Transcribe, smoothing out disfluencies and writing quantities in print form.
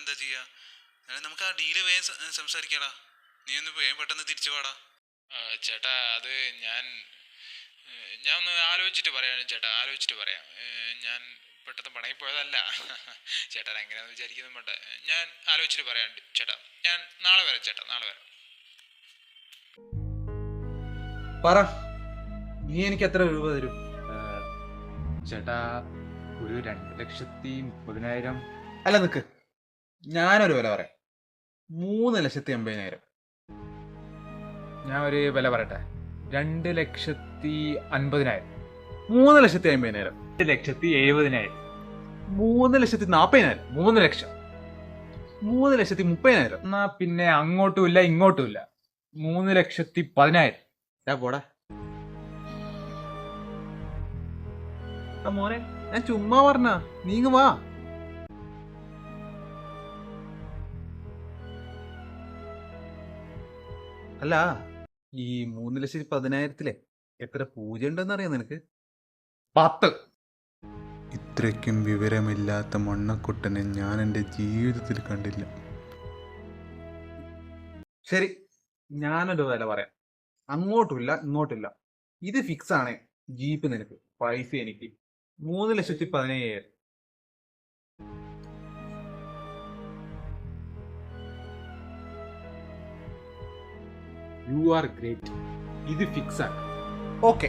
എന്താ ചെയ്യാ? നമുക്ക് ആ ഡീല് വേഗം സംസാരിക്കാടാ. നീ ഒന്ന് വേഗം പെട്ടെന്ന് തിരിച്ചു വാടാ. ചേട്ടാ അത് ഞാൻ ഒന്ന് ആലോചിച്ചിട്ട് പറയാം ചേട്ടാ, ആലോചിച്ചിട്ട് പറയാം. ഞാൻ പെട്ടെന്ന് പണയിൽ പോയതല്ല. ചേട്ടാ എങ്ങനെയാണെന്ന് വിചാരിക്കുന്നു വേണ്ട. ഞാൻ ആലോചിച്ചിട്ട് പറയാം ചേട്ടാ. ഞാൻ നാളെ വരാം ചേട്ടാ, നാളെ വരാം. പറ, നീ എനിക്ക് എത്ര രൂപ തരും? ചേട്ടാ ഒരു 2,30,000. അല്ല നിക്ക്, ഞാനൊരു വില പറയാം. 3,80,000. ഞാൻ ഒരു വില പറയട്ടെ, 2,50,000. 3,50,000. 2,70,000. 3,40,000. 3 ലക്ഷം. 3,30,000. എന്നാ പിന്നെ അങ്ങോട്ടുമില്ല ഇങ്ങോട്ടുമില്ല, 3,10,000. പോടാ മോനെ, ഞാൻ ചുമ്മാ പറഞ്ഞ, നീങ്ങ് വാ. അല്ല, ഈ 3,10,000 എത്ര പൂജ ഉണ്ടെന്ന് അറിയാം നിനക്ക്? 10. ഇത്രയ്ക്കും വിവരമില്ലാത്ത മണ്ണക്കുട്ടനെ ഞാൻ എൻ്റെ ജീവിതത്തിൽ കണ്ടില്ല. ശരി, ഞാനൊരു വില പറയാം. അങ്ങോട്ടുമില്ല ഇങ്ങോട്ടില്ല. ഇത് ഫിക്സ് ആണ്. ജീപ്പ് നിനക്ക്, പൈസ എനിക്ക്. 3,17,000. You are great. ഇത് ഫിക്സ് ആണ്. ഓക്കെ.